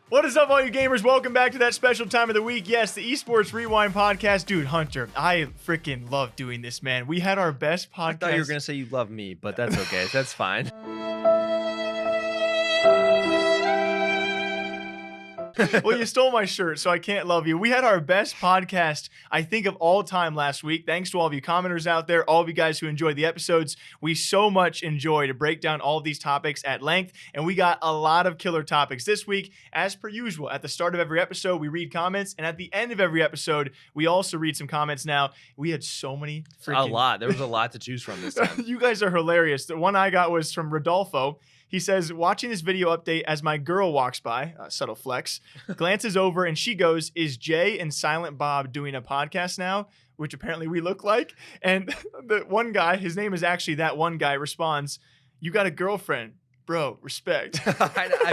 What is up, all you gamers? Welcome back to that special time of the week. Yes, the Esports Rewind podcast. Dude, Hunter, I freaking love doing this, man. We had our best podcast. I thought you were going to say you love me, but that's okay. That's fine. Well, you stole my shirt, so I can't love you. We had our best podcast, I think, of all time last week. Thanks to all of you commenters out there, all of you guys who enjoyed the episodes. We so much enjoy to break down all of these topics at length, and we got a lot of killer topics this week. As per usual, at the start of every episode, we read comments, and at the end of every episode, we also read some comments. Now, we had so many freaking... A lot. There was a lot to choose from this time. You guys are hilarious. The one I got was from Rodolfo. He says, watching this video update as my girl walks by, subtle flex, glances over and she goes, is Jay and Silent Bob doing a podcast now? Which apparently we look like. And the one guy, his name is actually that one guy, responds, you got a girlfriend. Bro, respect.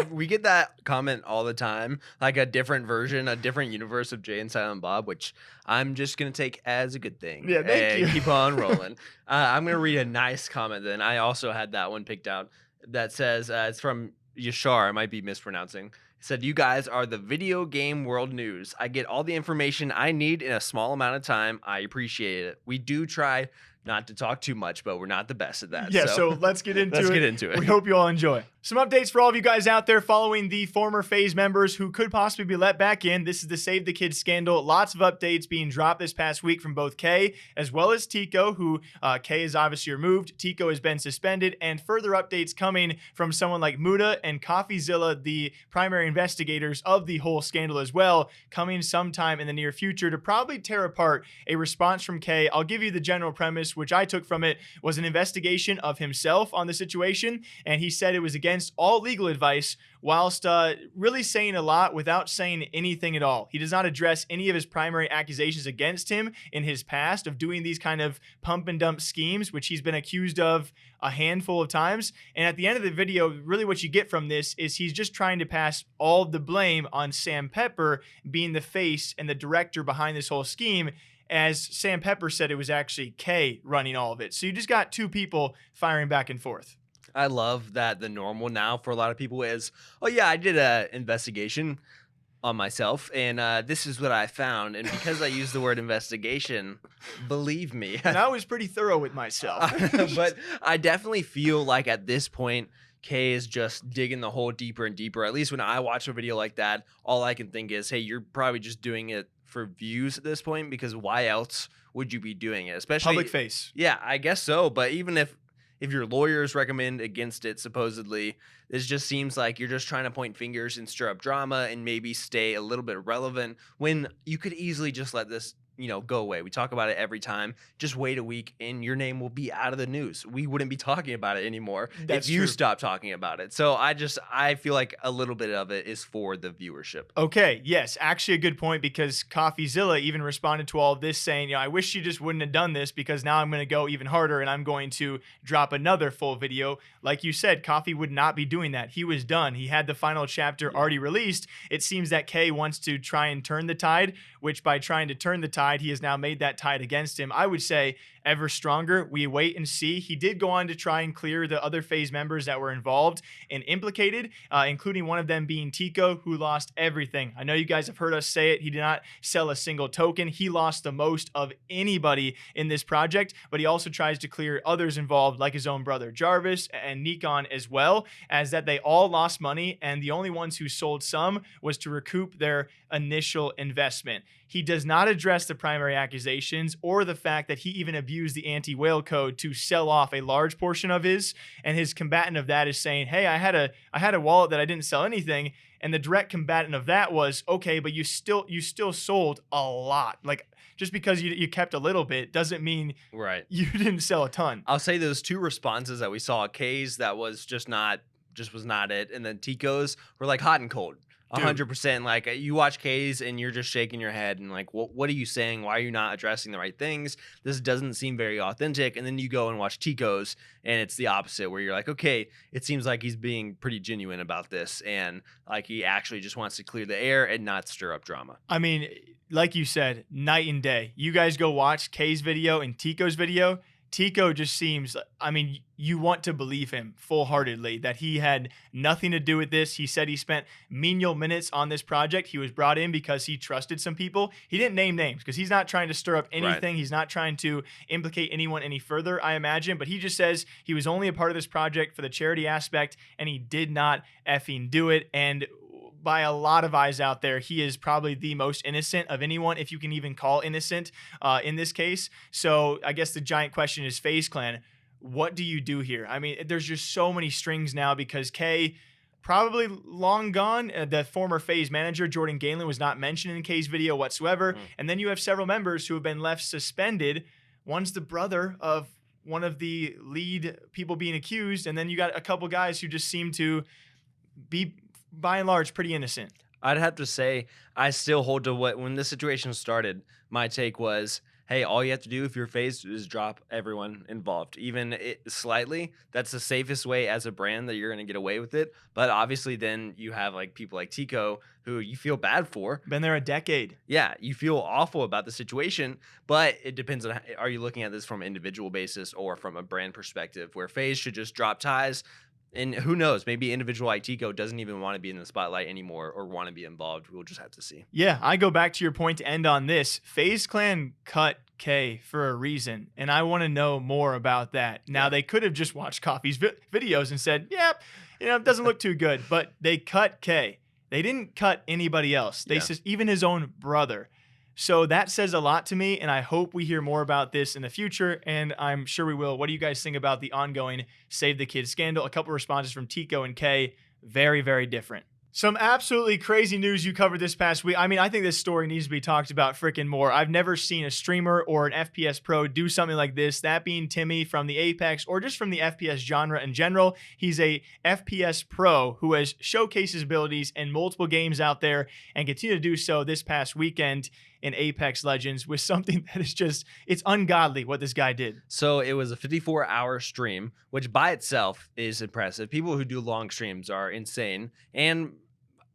We get that comment all the time, like a different version, a different universe of Jay and Silent Bob, which I'm just going to take as a good thing. Yeah, thank you. Keep on rolling. I'm going to read a nice comment then. I also had that one picked out. That says, it's from Yashar, I might be mispronouncing. It said, you guys are the video game world news. I get all the information I need in a small amount of time. I appreciate it. We do try not to talk too much, but we're not the best at that. Yeah, so let's get into it. Let's get into it. We hope you all enjoy. Some updates for all of you guys out there following the former FaZe members who could possibly be let back in. This is the SaveTheKids scandal. Lots of updates being dropped this past week from both Kay as well as Teeqo, who Kay is obviously removed. Teeqo has been suspended, and further updates coming from someone like Mutahar and Coffeezilla, the primary investigators of the whole scandal as well, coming sometime in the near future to probably tear apart a response from Kay. I'll give you the general premise, which I took from it, was an investigation of himself on the situation, and he said it was against all legal advice, whilst really saying a lot without saying anything at all. He does not address any of his primary accusations against him in his past of doing these kind of pump and dump schemes, which he's been accused of a handful of times. And at the end of the video, really what you get from this is he's just trying to pass all of the blame on Sam Pepper being the face and the director behind this whole scheme, as Sam Pepper said it was actually Kay running all of it. So you just got two people firing back and forth. I love that the normal now for a lot of people is, oh yeah, I did an investigation on myself, and this is what I found. And because I used the word investigation, believe me. And I was pretty thorough with myself. But I definitely feel like at this point, Kay is just digging the hole deeper and deeper. At least when I watch a video like that, all I can think is, hey, you're probably just doing it for views at this point, because why else would you be doing it? Especially public face. Yeah, I guess so. But even if your lawyers recommend against it, supposedly, this just seems like you're just trying to point fingers and stir up drama and maybe stay a little bit relevant when you could easily just let this, go away. We talk about it every time. Just wait a week and your name will be out of the news. We wouldn't be talking about it anymore if you stop talking about it. So I feel like a little bit of it is for the viewership. Okay, yes, actually a good point, because Coffeezilla even responded to all of this saying, I wish you just wouldn't have done this, because now I'm going to go even harder and I'm going to drop another full video. Like you said, Coffee would not be doing that. He was done. He had the final chapter already released. It seems that Kay wants to try and turn the tide, which by trying to turn the tide, he has now made that tide against him. I would say ever stronger. We wait and see. He did go on to try and clear the other FaZe members that were involved and implicated, including one of them being Teeqo, who lost everything. I know you guys have heard us say it. He did not sell a single token. He lost the most of anybody in this project, but he also tries to clear others involved, like his own brother Jarvis and Nikon as well, as that they all lost money, and the only ones who sold some was to recoup their initial investment. He does not address the primary accusations or the fact that he even abused the anti-whale code to sell off a large portion of his, and his combatant of that is saying, hey, I had a wallet that I didn't sell anything, and the direct combatant of that was, okay, but you still sold a lot. Like, just because you kept a little bit doesn't mean you didn't sell a ton. I'll say those two responses that we saw, Kay's that was was not it, and then Teeqo's were like hot and cold. 100%. Like, you watch K's and you're just shaking your head and like, what are you saying? Why are you not addressing the right things? This doesn't seem very authentic. And then you go and watch Teeqo's and it's the opposite, where you're like, okay, it seems like he's being pretty genuine about this, and like he actually just wants to clear the air and not stir up drama. I mean, like you said, night and day. You guys go watch K's video and Teeqo's video. Teeqo just seems, I mean, you want to believe him full-heartedly that he had nothing to do with this. He said he spent menial minutes on this project. He was brought in because he trusted some people. He didn't name names because he's not trying to stir up anything. He's not trying to implicate anyone any further, I imagine. But he just says he was only a part of this project for the charity aspect, and he did not effing do it. And by a lot of eyes out there, he is probably the most innocent of anyone, if you can even call innocent in this case. So I guess the giant question is, FaZe Clan, what do you do here? I mean, there's just so many strings now because Kay probably long gone. The former FaZe manager, Jordan Galen, was not mentioned in Kay's video whatsoever. And then you have several members who have been left suspended. One's the brother of one of the lead people being accused. And then you got a couple guys who just seem to be, by and large, pretty innocent. I'd have to say I still hold to what, when this situation started, my take was, hey, all you have to do if you're FaZe is drop everyone involved, even slightly. That's the safest way as a brand that you're going to get away with it. But obviously then you have like people like Teeqo who you feel bad for. Been there a decade. Yeah, you feel awful about the situation, but it depends on, are you looking at this from an individual basis or from a brand perspective where FaZe should just drop ties. And who knows, maybe individual like Teeqo doesn't even want to be in the spotlight anymore or want to be involved. We'll just have to see. Yeah, I go back to your point to end on this. FaZe Clan cut Kay for a reason, and I want to know more about that. Now, they could have just watched Coffee's videos and said, yep, it doesn't look too good, but they cut Kay. They didn't cut anybody else. They said even his own brother. So that says a lot to me, and I hope we hear more about this in the future, and I'm sure we will. What do you guys think about the ongoing Save the Kids scandal? A couple responses from Teeqo and Kay, very, very different. Some absolutely crazy news you covered this past week. I mean, I think this story needs to be talked about freaking more. I've never seen a streamer or an FPS pro do something like this, that being Timmy from the Apex or just from the FPS genre in general. He's a FPS pro who has showcased his abilities in multiple games out there and continue to do so this past weekend in Apex Legends with something that is just, it's ungodly what this guy did. So it was a 54-hour stream, which by itself is impressive. People who do long streams are insane, and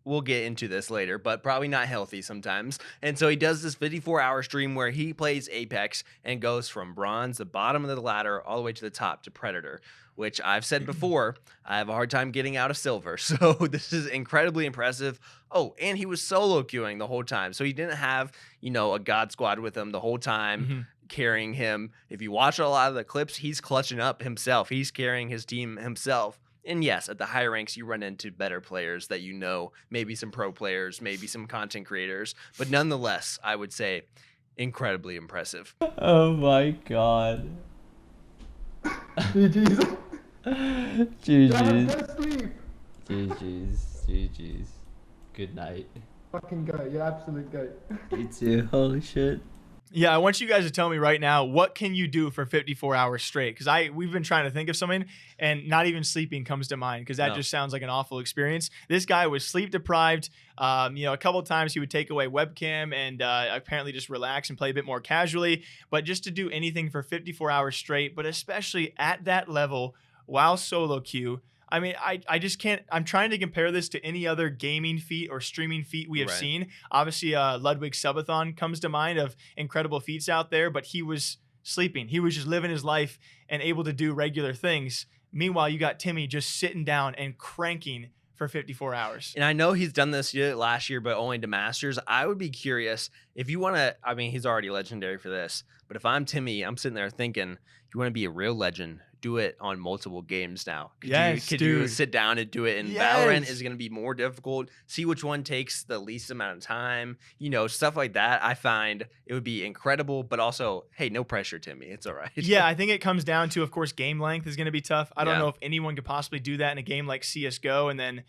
we'll get into this later, but probably not healthy sometimes. And so he does this 54-hour stream where he plays Apex and goes from bronze, the bottom of the ladder, all the way to the top to Predator, which I've said before, I have a hard time getting out of silver. So this is incredibly impressive. Oh, and he was solo queuing the whole time. So he didn't have, a God squad with him the whole time. Carrying him. If you watch a lot of the clips, he's clutching up himself. He's carrying his team himself. And yes, at the higher ranks, you run into better players that maybe some pro players, maybe some content creators. But nonetheless, I would say incredibly impressive. Oh my god. GG's. GG's. GG's. Good night. Fucking go. You're absolute goat. You too. Holy shit. Yeah, I want you guys to tell me right now, what can you do for 54 hours straight? Because we've been trying to think of something, and not even sleeping comes to mind because that just sounds like an awful experience. This guy was sleep deprived. A couple of times he would take away webcam and apparently just relax and play a bit more casually. But just to do anything for 54 hours straight, but especially at that level while solo queue, I mean, I just can't. I'm trying to compare this to any other gaming feat or streaming feat we have seen. Obviously, Ludwig Subathon comes to mind of incredible feats out there, but he was sleeping. He was just living his life and able to do regular things. Meanwhile, you got Timmy just sitting down and cranking for 54 hours. And I know he's done this last year, but only to Masters. I would be curious if you want to, I mean, he's already legendary for this, but if I'm Timmy, I'm sitting there thinking, you want to be a real legend, do it on multiple games now. Could you sit down and do it in Valorant? Is going to be more difficult. See which one takes the least amount of time. Stuff like that. I find it would be incredible, but also, hey, no pressure, Timmy. It's all right. Yeah, I think it comes down to, of course, game length is going to be tough. I don't know if anyone could possibly do that in a game like CSGO. And then,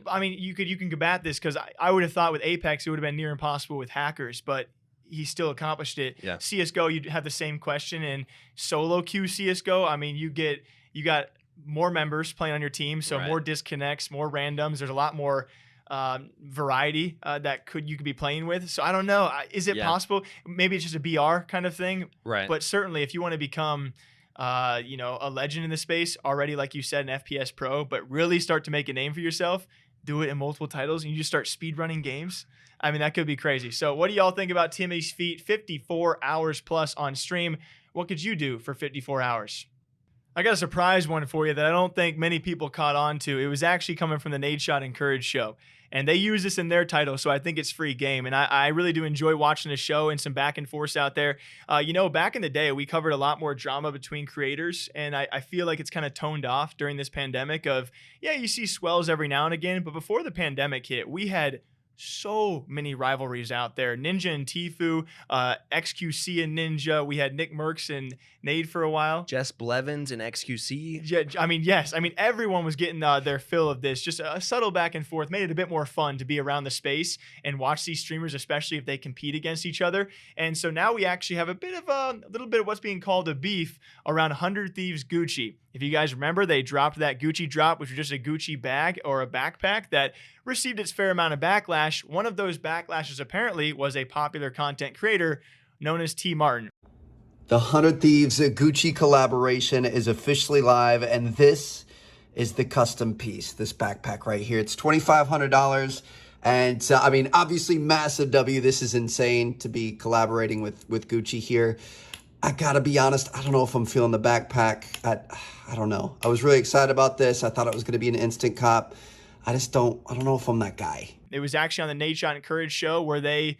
I mean, you can combat this because I would have thought with Apex it would have been near impossible with hackers, but he still accomplished it. Yeah. CSGO, you'd have the same question. In solo queue CSGO, I mean, you got more members playing on your team, so more disconnects, more randoms. There's a lot more variety that you could be playing with. So I don't know. Is it possible? Maybe it's just a BR kind of thing. Right. But certainly, if you want to become a legend in the space already, like you said, an FPS pro, but really start to make a name for yourself, do it in multiple titles, and you just start speedrunning games. I mean, that could be crazy. So what do y'all think about Timmy's feat? 54 hours plus on stream. what could you do for 54 hours? I got a surprise one for you that I don't think many people caught on to. It was actually coming from the Nadeshot and Courage show. And they use this in their title, so I think it's free game. And I really do enjoy watching the show and some back and forth out there. You know, back in the day, we covered a lot more drama between creators. And I feel like it's kind of toned off during this pandemic of, yeah, you see swells every now and again. But before the pandemic hit, we had so many rivalries out there. Ninja and Tfue, XQC and Ninja. We had Nick Merckx and Nade for a while. Jess Blevins and XQC. Yeah, I mean, yes. I mean, everyone was getting their fill of this. Just a subtle back and forth made it a bit more fun to be around the space and watch these streamers, especially if they compete against each other. And so now we actually have a little bit of what's being called a beef around 100 Thieves Gucci. If you guys remember, they dropped that Gucci drop, which was just a Gucci bag or a backpack that received its fair amount of backlash. One of those backlashes apparently was a popular content creator known as TmarTn. The 100 Thieves Gucci collaboration is officially live, and this is the custom piece, this backpack right here. It's $2,500, and I mean, obviously massive W. This is insane to be collaborating with Gucci here. I gotta be honest, I don't know if I'm feeling the backpack. I don't know. I was really excited about this. I thought it was gonna be an instant cop. I don't know if I'm that guy. It was actually on the Nadeshot and Courage show where they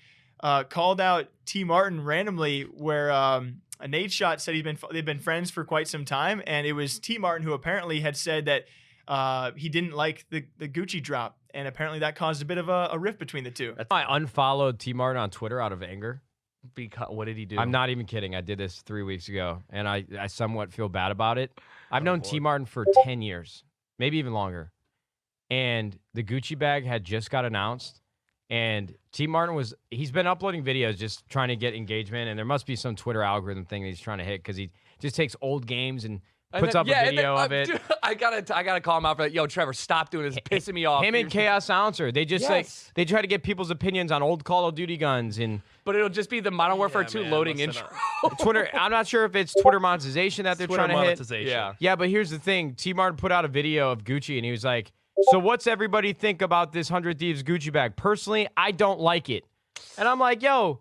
called out TmarTn randomly, where a Nadeshot said they've been friends for quite some time, and it was TmarTn who apparently had said that he didn't like the Gucci drop, and apparently that caused a bit of a rift between the two. I unfollowed TmarTn on Twitter out of anger. Because what did he do? I'm not even kidding. I did this 3 weeks ago, and I somewhat feel bad about it. I've known TmarTn for 10 years, maybe even longer. And the Gucci bag had just got announced, and TmarTn he's been uploading videos just trying to get engagement, and there must be some Twitter algorithm thing that he's trying to hit because he just takes old games and puts up a video of it. Dude, I gotta call him out for that. Yo, Trevor, stop doing this. It's pissing me off. Him and Chaos Silencer, they just they try to get people's opinions on old Call of Duty guns and. But it'll just be the Modern Warfare 2 loading intro. Twitter. I'm not sure if it's Twitter monetization that they're trying to hit. Yeah, but here's the thing. TmarTn put out a video of Gucci, and he was like, "So what's everybody think about this 100 Thieves Gucci bag? Personally, I don't like it." And I'm like, "Yo,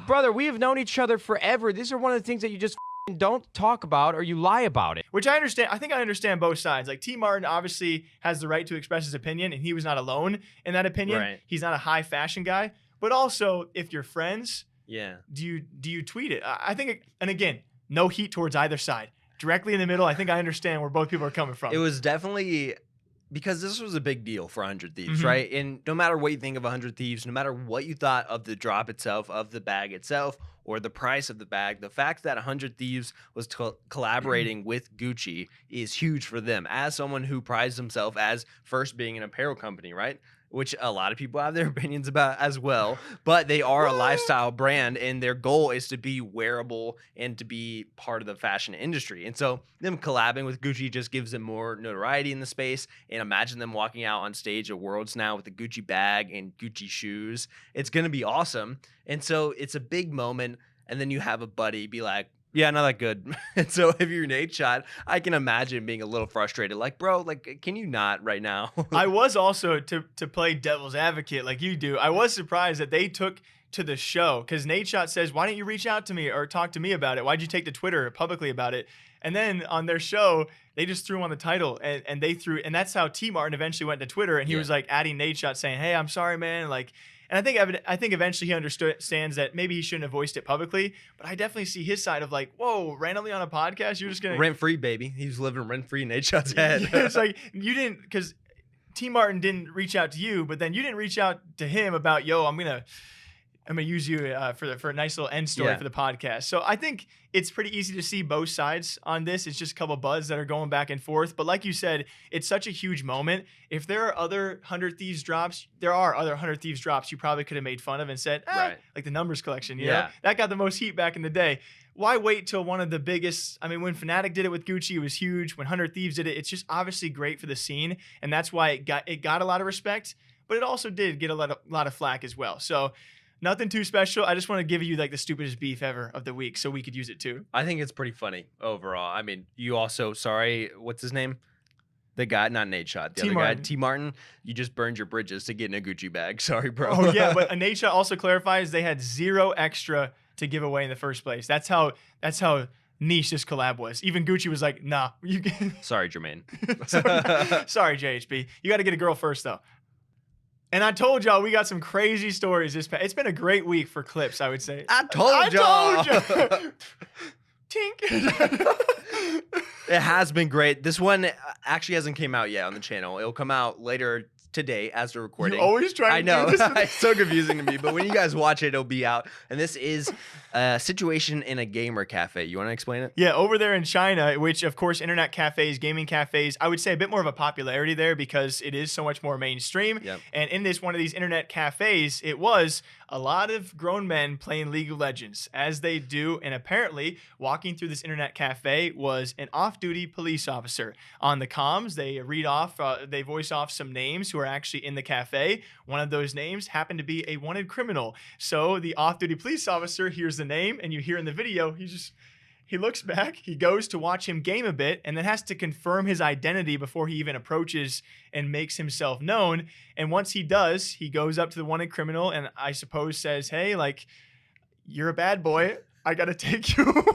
brother, we have known each other forever. These are one of the things that you just don't talk about or you lie about it." Which I understand. I think I understand both sides. Like TmarTn obviously has the right to express his opinion, and he was not alone in that opinion. Right. He's not a high fashion guy. But also, if you're friends, do you tweet it? I think, and again, no heat towards either side. Directly in the middle, I think I understand where both people are coming from. It was definitely because this was a big deal for 100 Thieves, right? And no matter what you think of 100 Thieves, no matter what you thought of the drop itself, of the bag itself, or the price of the bag, the fact that 100 Thieves was collaborating with Gucci is huge for them. As someone who prides himself as first being an apparel company, right? Which a lot of people have their opinions about as well, but they are a lifestyle brand, and their goal is to be wearable and to be part of the fashion industry. And so them collabing with Gucci just gives them more notoriety in the space. And imagine them walking out on stage at Worlds now with a Gucci bag and Gucci shoes. It's going to be awesome. And so it's a big moment. And then you have a buddy be like, yeah, not that good. And so if you're Nadeshot, I can imagine being a little frustrated. Like, bro, like, can you not right now? I was also, to play devil's advocate like you do, I was surprised that they took to the show because Nadeshot says, why didn't you reach out to me or talk to me about it? Why'd you take to Twitter publicly about it? And then on their show, they just threw him on the title and they threw, and that's how TmarTn eventually went to Twitter and he was like adding Nadeshot saying, hey, I'm sorry, man. Like, and I think eventually he understands that maybe he shouldn't have voiced it publicly, but I definitely see his side of like, whoa, randomly on a podcast, you're just going to... Rent-free, baby. He was living rent-free in Nadeshot's head. It's like, you didn't, because TmarTn didn't reach out to you, but then you didn't reach out to him about, yo, I'm gonna use you for a nice little end story for the podcast. So I think it's pretty easy to see both sides on this. It's just a couple of buds that are going back and forth. But like you said, it's such a huge moment. If there are other 100 Thieves drops, you probably could have made fun of and said, like the numbers collection, you know? That got the most heat back in the day. Why wait till one of the biggest? I mean, when Fnatic did it with Gucci, it was huge. When 100 Thieves did it, it's just obviously great for the scene. And that's why it got a lot of respect. But it also did get a lot of flack as well. So nothing too special. I just want to give you like the stupidest beef ever of the week so we could use it too. I think it's pretty funny overall. I mean, you also, what's his name? The guy, not Nadeshot, the other guy, TmarTn. You just burned your bridges to get in a Gucci bag. Sorry, bro. Oh, yeah, but Nadeshot also clarifies they had zero extra to give away in the first place. That's how niche this collab was. Even Gucci was like, nah, you Sorry, Jermaine. sorry, JHB. You got to get a girl first, though. And I told y'all we got some crazy stories this past. It's been a great week for clips, I would say. I told y'all. Tink. It has been great. This one actually hasn't came out yet on the channel. It'll come out later today as the recording. You always try to I know. do this. It's so confusing to me, but when you guys watch it, it'll be out. And this is a situation in a gamer cafe. You want to explain it? Yeah, over there in China, which of course internet cafes, gaming cafes, I would say a bit more of a popularity there because it is so much more mainstream. Yep. And in this one of these internet cafes, it was a lot of grown men playing League of Legends, as they do. And apparently, walking through this internet cafe was an off-duty police officer. On the comms, they voice off some names who are actually in the cafe. One of those names happened to be a wanted criminal. So the off-duty police officer hears the name, and you hear in the video, he looks back, he goes to watch him game a bit, and then has to confirm his identity before he even approaches and makes himself known. And once he does, he goes up to the wanted criminal and I suppose says, hey, like, you're a bad boy. I got to take you.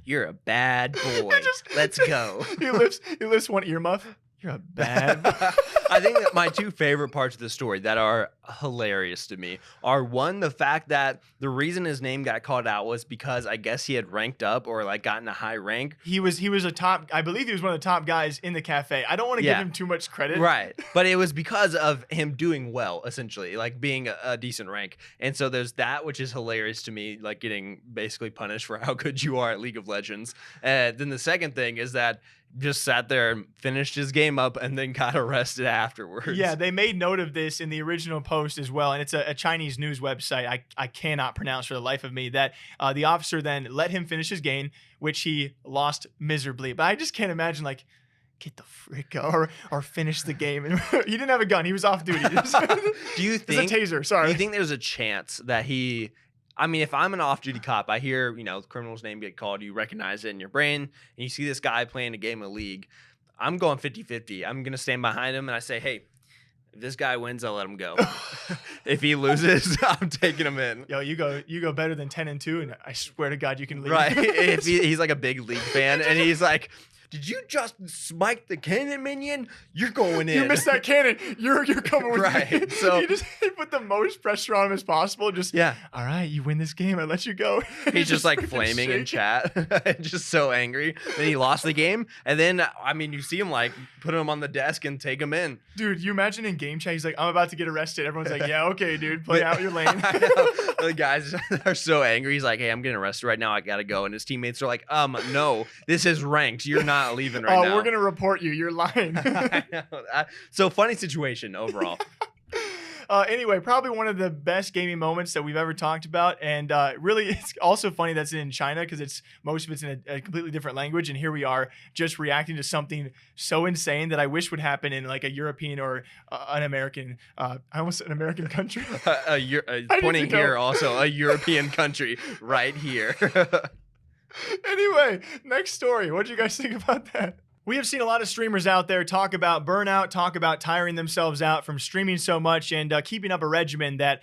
You're a bad boy. Let's go. He lifts one earmuff. You're a bad boy. I think that my two favorite parts of the story that are hilarious to me are, one, the fact that the reason his name got called out was because I guess he had ranked up or like gotten a high rank. He was a top, I believe he was one of the top guys in the cafe. I don't want to give him too much credit. Right. But it was because of him doing well, essentially, like being a decent rank. And so there's that, which is hilarious to me, like getting basically punished for how good you are at League of Legends. And then the second thing is that just sat there and finished his game up and then got arrested afterwards. Yeah, they made note of this in the original post as well. And it's a Chinese news website I cannot pronounce for the life of me, that the officer then let him finish his game, which he lost miserably. But I just can't imagine, like, get the frick out or finish the game. And he didn't have a gun. He was off duty. Do you think it's a taser? Sorry. Do you think there's a chance that I mean, if I'm an off-duty cop, I hear, the criminal's name get called, you recognize it in your brain, and you see this guy playing a game of League. I'm going 50-50. I'm going to stand behind him, and I say, hey, if this guy wins, I'll let him go. If he loses, I'm taking him in. Yo, you go better than 10-2, and I swear to God, you can leave. Right. If he's like a big League fan, and he's like, did you just smite the cannon minion? You're going in. You missed that cannon. You're coming with right. me. So he put the most pressure on him as possible. Just, all right, you win this game. I let you go. He's just like flaming in chat. Just so angry. Then he lost the game. And then, I mean, you see him like put him on the desk and take him in. Dude, you imagine in game chat, he's like, I'm about to get arrested. Everyone's like, yeah, okay, dude. Play out your lane. I know. The guys are so angry. He's like, hey, I'm getting arrested right now. I got to go. And his teammates are like, no, this is ranked. You're not leaving right now. We're going to report you. You're lying. I know. So funny situation overall. Anyway, probably one of the best gaming moments that we've ever talked about. And really, it's also funny that's in China because most of it's in a completely different language. And here we are just reacting to something so insane that I wish would happen in like a European or an American, I almost said an American country. Pointing here also, a European country right here. Anyway, next story. What do you guys think about that? We have seen a lot of streamers out there talk about burnout, talk about tiring themselves out from streaming so much and keeping up a regimen that,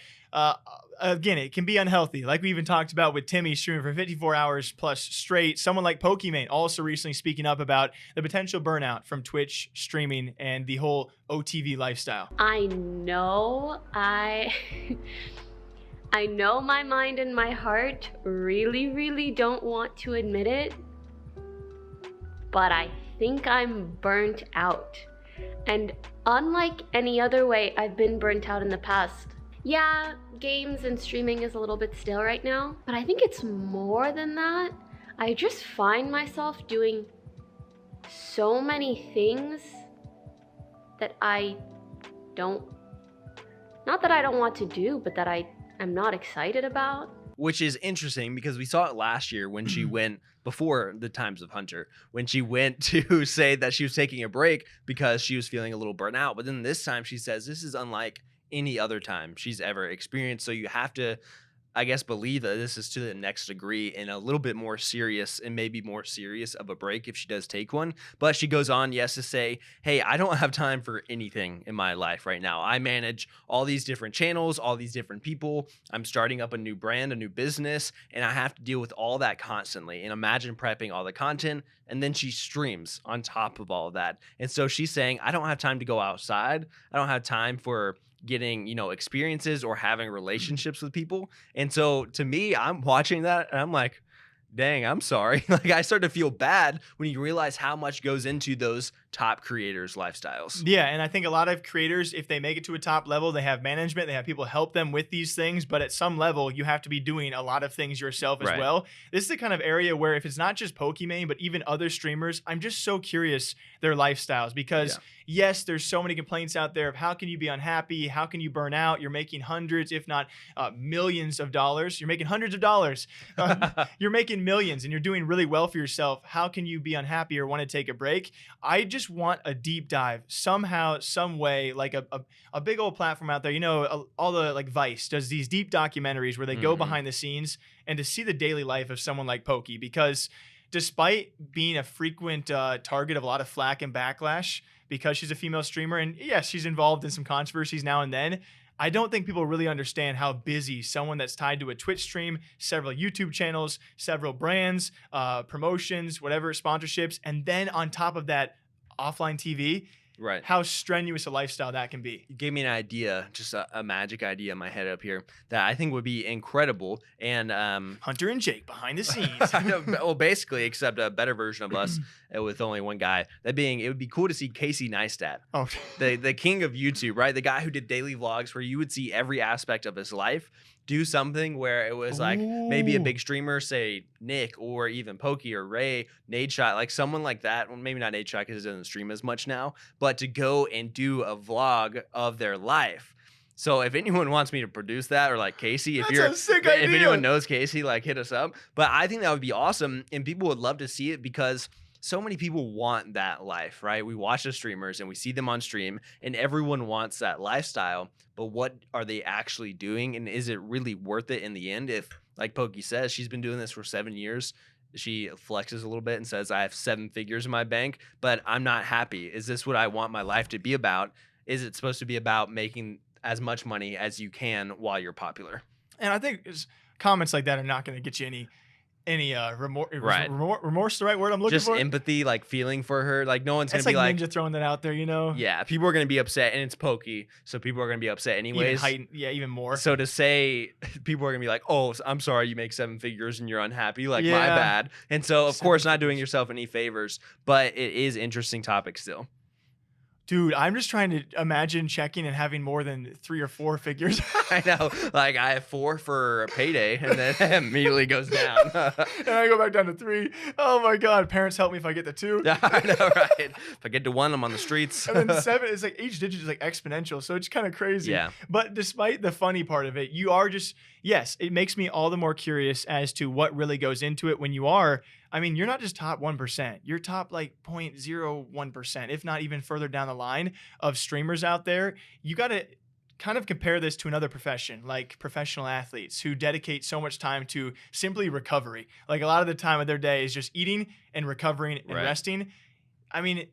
again, it can be unhealthy. Like we even talked about with Timmy streaming for 54 hours plus straight. Someone like Pokimane also recently speaking up about the potential burnout from Twitch streaming and the whole OTV lifestyle. I know I know my mind and my heart really, really don't want to admit it, but I think I'm burnt out. And unlike any other way I've been burnt out in the past, yeah, games and streaming is a little bit stale right now, but I think it's more than that. I just find myself doing so many things that I don't, not that I don't want to do, but that I'm not excited about. Which is interesting because we saw it last year when she went, before the times of Hunter, when she went to say that she was taking a break because she was feeling a little burnt out. But then this time she says this is unlike any other time she's ever experienced. So you have to I guess, believe that this is to the next degree and a little bit more serious and maybe more serious of a break if she does take one. But she goes on, yes, to say, hey, I don't have time for anything in my life right now. I manage all these different channels, all these different people. I'm starting up a new brand, a new business, and I have to deal with all that constantly. And imagine prepping all the content, and then she streams on top of all of that. And so she's saying, I don't have time to go outside. I don't have time for getting, experiences or having relationships with people. And so to me, I'm watching that and I'm like, dang, I'm sorry. Like, I start to feel bad when you realize how much goes into those top creators' lifestyles. Yeah, and I think a lot of creators, if they make it to a top level, they have management, they have people help them with these things, but at some level, you have to be doing a lot of things yourself as well. This is the kind of area where if it's not just Pokimane, but even other streamers, I'm just so curious their lifestyles because yes, there's so many complaints out there of how can you be unhappy? How can you burn out? You're making hundreds, if not millions of dollars. You're making hundreds of dollars. You're making millions and you're doing really well for yourself. How can you be unhappy or want to take a break? I just want a deep dive somehow, some way, like a big old platform out there. All the like Vice does these deep documentaries where they go behind the scenes and to see the daily life of someone like Pokey, because despite being a frequent target of a lot of flack and backlash because she's a female streamer, and yes, she's involved in some controversies now and then, I don't think people really understand how busy someone that's tied to a Twitch stream, several YouTube channels, several brands, promotions, whatever, sponsorships, and then on top of that, offline TV, how strenuous a lifestyle that can be. You gave me an idea, just a magic idea in my head up here that I think would be incredible. And Hunter and Jake behind the scenes. Well, basically, except a better version of us with only one guy. That being, it would be cool to see Casey Neistat, the king of YouTube, right? The guy who did daily vlogs where you would see every aspect of his life. Do something where it was like maybe a big streamer, say Nick or even Pokey or Ray, Nadeshot, like someone like that. Well, maybe not Nadeshot because he doesn't stream as much now, but to go and do a vlog of their life. So if anyone wants me to produce that, or like Casey, if anyone knows Casey, like hit us up. But I think that would be awesome, and people would love to see it because so many people want that life, right? We watch the streamers and we see them on stream, and everyone wants that lifestyle. But what are they actually doing? And is it really worth it in the end? If, like Pokey says, she's been doing this for 7 years. She flexes a little bit and says, I have 7 figures in my bank, but I'm not happy. Is this what I want my life to be about? Is it supposed to be about making as much money as you can while you're popular? And I think comments like that are not going to get you any remorse. Remorse, the right word I'm looking for? Just empathy, like feeling for her. Like no one's going to be like Ninja throwing that out there, Yeah, people are going to be upset, and it's Pokey, so people are going to be upset anyways. Even more. So to say people are going to be like, oh, I'm sorry you make 7 figures and you're unhappy, like my bad. And so of course not doing yourself any favors, but it is interesting topic still. Dude, I'm just trying to imagine checking and having more than 3 or 4 figures. I know. Like, I have 4 for payday, and then it immediately goes down. And I go back down to 3. Oh, my God. Parents help me if I get to 2. I know, right? If I get to 1, I'm on the streets. And then 7 is like each digit is like exponential. So it's kind of crazy. Yeah. But despite the funny part of it, you are just, yes, it makes me all the more curious as to what really goes into it when you are. I mean, you're not just top 1%. You're top like 0.01%, if not even further down the line of streamers out there. You got to kind of compare this to another profession, like professional athletes who dedicate so much time to simply recovery. Like a lot of the time of their day is just eating and recovering and resting. I mean,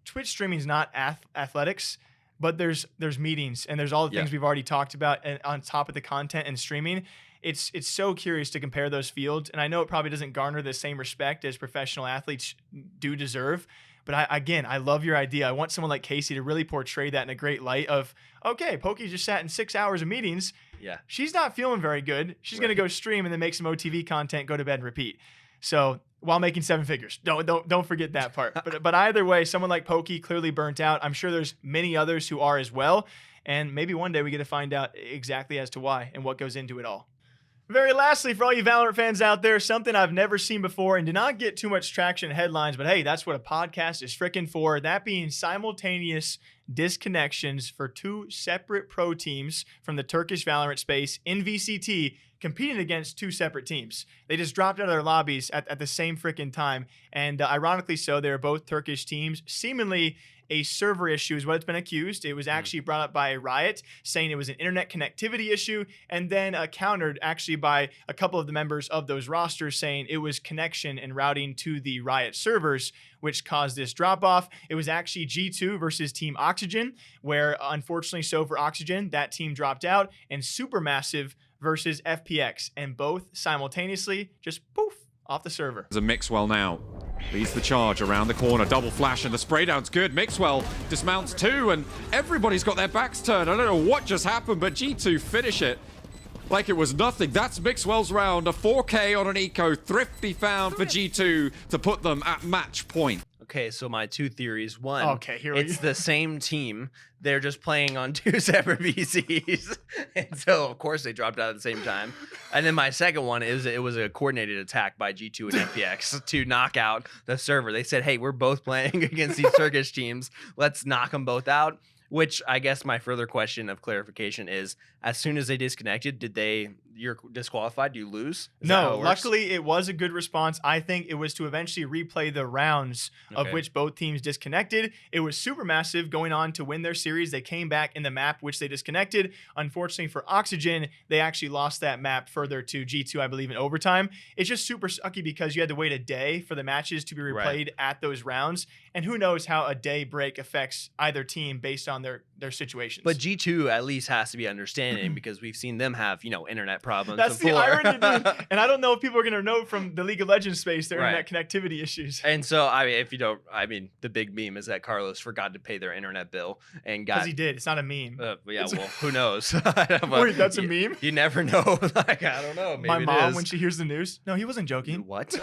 Twitch streaming is not athletics, but there's meetings and there's all the things we've already talked about, and on top of the content and streaming. It's so curious to compare those fields, and I know it probably doesn't garner the same respect as professional athletes do deserve, but I love your idea. I want someone like Casey to really portray that in a great light of, okay, Pokey just sat in 6 hours of meetings. Yeah. She's not feeling very good. She's going to go stream and then make some OTV content, go to bed and repeat. So while making 7 figures. Don't forget that part. But either way, someone like Pokey clearly burnt out. I'm sure there's many others who are as well, and maybe one day we get to find out exactly as to why and what goes into it all. Very lastly, for all you Valorant fans out there, something I've never seen before and did not get too much traction in headlines, but hey, that's what a podcast is frickin' for. That being simultaneous disconnections for 2 separate pro teams from the Turkish Valorant space in VCT competing against 2 separate teams. They just dropped out of their lobbies at the same frickin' time, and ironically so, they were both Turkish teams, seemingly a server issue is what it's been accused. It was actually brought up by Riot, saying it was an internet connectivity issue, and then countered actually by a couple of the members of those rosters saying it was connection and routing to the Riot servers, which caused this drop off. It was actually G2 versus Team Oxygen, where unfortunately so for Oxygen, that team dropped out, and Supermassive versus FPX, and both simultaneously just poof off the server. There's a Mixwell now. Leads the charge around the corner. Double flash and the spray down's good. Mixwell dismounts too, and everybody's got their backs turned. I don't know what just happened, but G2 finish it like it was nothing. That's Mixwell's round. A 4K on an eco. Thrifty found for G2 to put them at match point. Okay, so my two theories. One, Okay, here we it's go. the same team. They're just playing on two separate VCs. And so, of course, they dropped out at the same time. And then my second one is it was a coordinated attack by G2 and FPX to knock out the server. They said, hey, we're both playing against these Turkish teams. Let's knock them both out. Which I guess my further question of clarification is, as soon as they disconnected, you're disqualified? Do you lose? Is that how No, it works? luckily it was a good response. I think it was to eventually replay the rounds of Okay. which both teams disconnected. It was Supermassive going on to win their series. They came back in the map which they disconnected. Unfortunately for Oxygen, they actually lost that map further to G2, I believe, in overtime. It's just super sucky because you had to wait a day for the matches to be replayed Right. at those rounds. And who knows how a day break affects either team based on their situations. But G2 at least has to be understanding because we've seen them have, internet problems that's the before. irony, dude. And I don't know if people are going to know from the League of Legends space their Right. internet connectivity issues. And so, the big meme is that Carlos forgot to pay their internet bill and got. Because he did. It's not a meme. Yeah, well, who knows? Wait, that's a meme? You never know. Like, I don't know. Maybe My it mom, is. when she hears the news, no, he wasn't joking. What?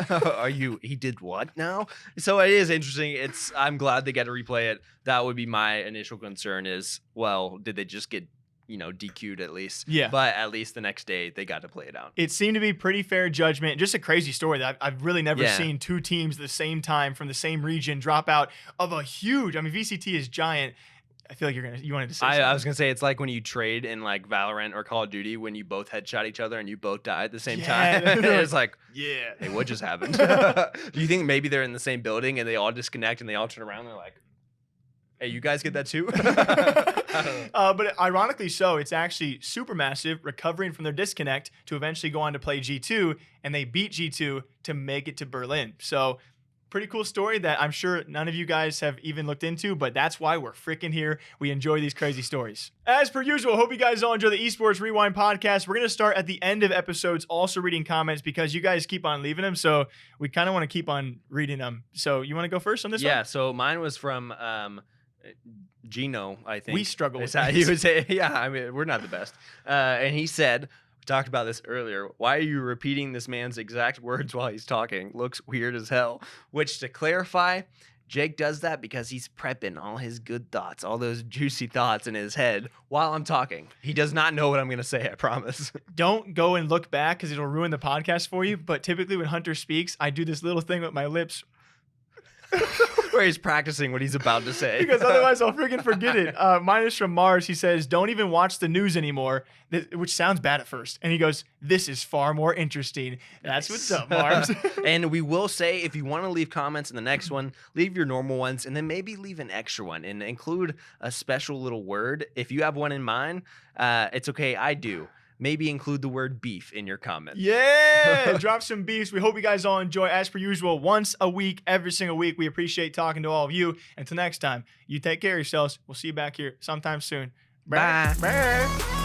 He did what now? So it is interesting. I'm glad they got to replay it. That would be my initial concern is, well, did they just get, DQ'd at least? Yeah. But at least the next day they got to play it out. It seemed to be pretty fair judgment. Just a crazy story that I've really never Yeah. seen two teams at the same time from the same region drop out of a huge. I mean, VCT is giant. I feel like you wanted to say something. I was gonna say it's like when you trade in like Valorant or Call of Duty when you both headshot each other and you both die at the same Yeah. time. It's like, yeah. hey, what just happened? Do you think maybe they're in the same building and they all disconnect and they all turn around and they're like, hey, you guys get that too? I don't know. But ironically so, it's actually Supermassive recovering from their disconnect to eventually go on to play G2, and they beat G2 to make it to Berlin. So pretty cool story that I'm sure none of you guys have even looked into, but that's why we're freaking here. We enjoy these crazy stories. As per usual, hope you guys all enjoy the Esports Rewind podcast. We're going to start at the end of episodes also reading comments because you guys keep on leaving them, so we kind of want to keep on reading them. So you want to go first on this one? Yeah, so mine was from Gino, I think. We struggle with Is how he names. would say, yeah, I mean, we're not the best. And he said, we talked about this earlier, why are you repeating this man's exact words while he's talking? Looks weird as hell. Which, to clarify, Jake does that because he's prepping all his good thoughts, all those juicy thoughts in his head while I'm talking. He does not know what I'm going to say, I promise. Don't go and look back because it'll ruin the podcast for you. But typically when Hunter speaks, I do this little thing with my lips Where he's practicing what he's about to say. because otherwise I'll freaking forget it. Mine is from Mars. He says, don't even watch the news anymore, which sounds bad at first. And he goes, this is far more interesting. That's what's up, Mars. And we will say, if you want to leave comments in the next one, leave your normal ones and then maybe leave an extra one and include a special little word. If you have one in mind, it's okay. I do. Maybe include the word beef in your comment. Yeah, drop some beefs. We hope you guys all enjoy. As per usual, once a week, every single week. We appreciate talking to all of you. Until next time, you take care of yourselves. We'll see you back here sometime soon. Bye. Bye.